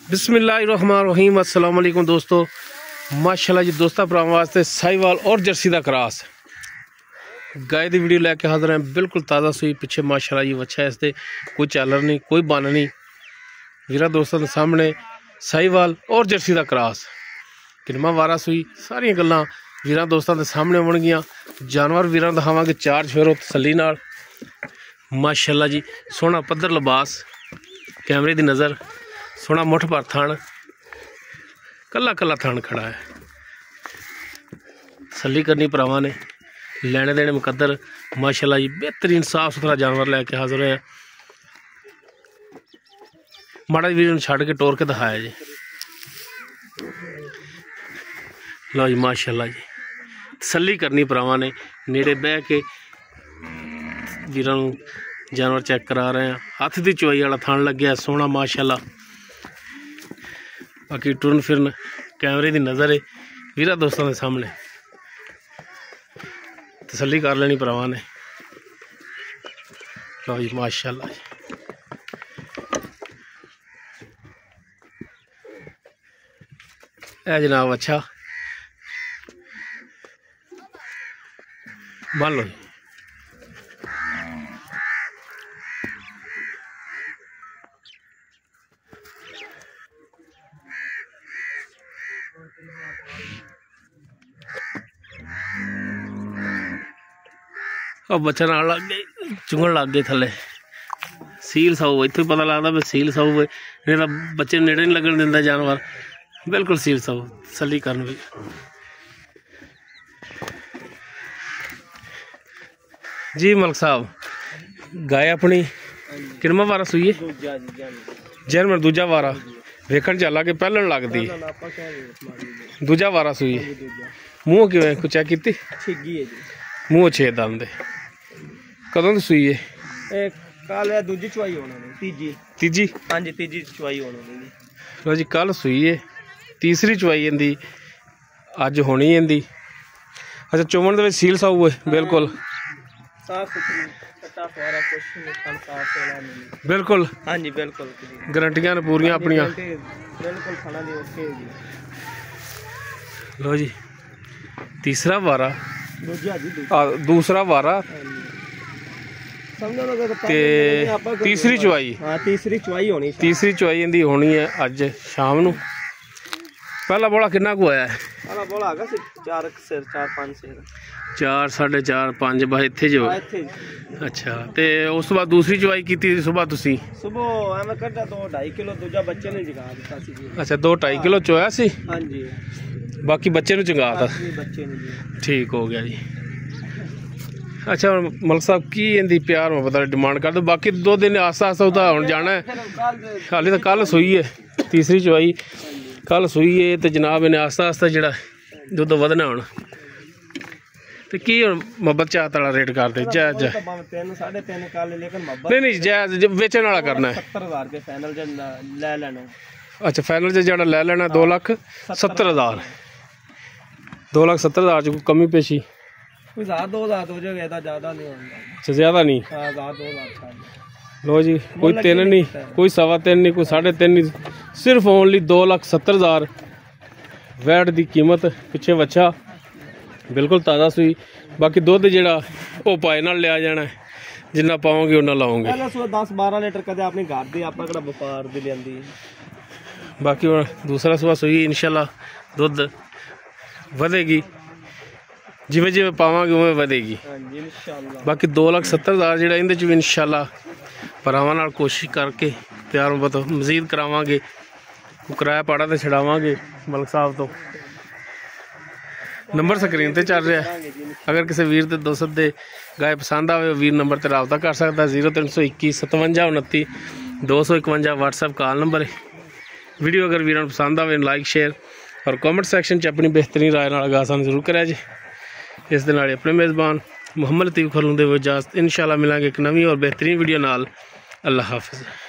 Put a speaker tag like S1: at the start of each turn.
S1: बिस्मिल्लाहिर्रहमानिर्रहीम अस्सलाम वालेकुम दोस्तों। माशाल्लाह जी दोस्तों भरावां वास्ते साहिवाल और जर्सी का क्रॉस गाय की वीडियो लैके हाजिर हैं। बिल्कुल ताज़ा सूई पिछे माशाल्लाह जी वच्छा है, इससे कोई चालर नहीं कोई बन नहीं। वीरा दोस्तों के सामने साहिवाल और जर्सी का क्रॉस किनमा वारा सूई सारिया गल्लां वीरा दोस्तों के सामने होणगियां। जानवर वीरा दिखावांगे चार फेरो तसल्ली नाल। माशाल्लाह जी सोहना पद्धर लिबास, कैमरे की नज़र, सोहना मुठ भर थण, कला कला थण खड़ा है। तसल्ली करनी भरावां ने, लेने देने मुकद्दर। माशाल्लाह जी बेहतरीन साफ सुथरा जानवर लैके हाजिर हैं। माड़ा वीडियो छड़ के टोर के दिखाया जी। लो जी माशाल्लाह जी तसल्ली करनी भरावां ने, नेड़े बह के वीरां नूं जानवर चेक करा रहे हैं। हथ की चुवाई वाला थण लग्या सोहना माशाल्लाह। बाकी टुरन फिरन कैमरे की नज़र है वीरा दोस्तों के सामने। तसल्ली कर लेनी भरावां ने। लो जी माशाल्लाह जी ए जनाब अच्छा मान लो जी। अब बच्चा नाल लग गए, चुंगन लग गए थले। सील साऊ इतों पता लगता भी सील साऊ है, नहीं तो बच्चे नेड़े नहीं लगन दिंदा जानवर। बिल्कुल सील साऊ तसल्ली करन भी। जी मलक साहब गाय अपनी किनमा वारा सूई है? जर्मन दूजा वारा वेखण चला के पहलन लगती दूजा वारा सूई है। मूँह किवें कुछ चेक कीती? मूँह 6 दंद कदों की सूई है?
S2: कल दूजी चुवाई होनी,
S1: तीजी
S2: हाँ जी तीजी चुवाई होनी।
S1: लो जी कल सूई है, तीसरी चुवाई इनकी अज होनी इनकी। अच्छा चुमन दे विच सील साऊ है बिल्कुल बिल्कुल
S2: हाँ जी बिल्कुल
S1: गारंटियां ने पूरियां अपनियां।
S2: बिल्कुल खाना दी ओके जी।
S1: लो जी तीसरा वारा दूसरा वारा ते तीसरी चुवाई।
S2: हाँ तीसरी चुवाई होनी,
S1: तीसरी चुवाई इनकी होनी है अज शाम नूं। पहला बोला कितना को आया है?
S2: पहला बोला है 4-5 सिर
S1: 4 4.5 5 बस इत्थे जो। अच्छा ते उस तो बाद दूसरी चुवाई की सुबह तुसी?
S2: सुबह मैं कटा 2-2.5 किलो दूजा बच्चे ने जगा दिता सी।
S1: अच्छा 2-2.5 किलो चोया सी?
S2: हाँ जी
S1: बाकी बच्चे ने चंगाता?
S2: बच्चे ने
S1: ठीक हो गया जी। अच्छा मलक साहब की इनकी प्यार मोहब्बत डिमांड कर दो। बाकी 2 दिन आस्ता आस्ता उदा हुण जाना है। हाले तो कल सूई है तीसरी चुवाई कल सूई है तो जनाब इन्हें आस्ता आस्ता जिहड़ा दुध वधना हुण। तो की मोहब्बत चाहत वाला रेट कर दे? जायज नहीं जायज बेचने वाला करना है
S2: 70,000 रुपये फाइनल ले लेना।
S1: अच्छा फाइनल जो ले लेना 2,70,000 2,70,000 कोई कमी पेशी
S2: 1,000-2,000 हो जाएगा, ज़्यादा नहीं होगा।
S1: अच्छा ज़्यादा नहीं?
S2: 1,000-2,000।
S1: लो जी कोई 3 नहीं कोई 3.25 नहीं कोई 3.5 नहीं, सिर्फ ओनली 2,70,000 वैट की कीमत। पिछे वच्छा बिल्कुल ताज़ा सूई। बाकी दुध जोड़ा वो पाए नाल लिया जाना है, जिन्ना पाओगे उन्ना लाओगे।
S2: 10-12 लीटर कदे अपने घर दी आप व्यापार दी लेंदी।
S1: बाकी दूसरा सुबह सूई इंशाल्लाह दुध वधेगी, जिमें जिमें पावांगे उमें वधेगी। बाकी 2,70,000 जोड़ा इन भी इंशाल्लाह भरावां नाल कोशिश करके प्यार मुहब्बत मजीद करावांगे। किराया पाड़ा तो छड़ावांगे मलक साहब तो। नंबर स्क्रीन पर चल रहा है, अगर किसी वीर के दोस्त दे गाय पसंद आए वीर नंबर पर रबता कर सकता। 0321 57 29 251 व्हाट्सएप कॉल नंबर है। वीडियो अगर वीर पसंद आए लाइक शेयर और कॉमेंट सैक्शन अपनी बेहतरीन राय आगाह सानू जरूर करें जी। इस दे नाल अपने मेज़बान मुहम्मद लतीफ़ खलूं दे इजाज़त। इंशाल्लाह मिलांगे एक नवी और बेहतरीन वीडियो नाल। अल्लाह हाफिज़।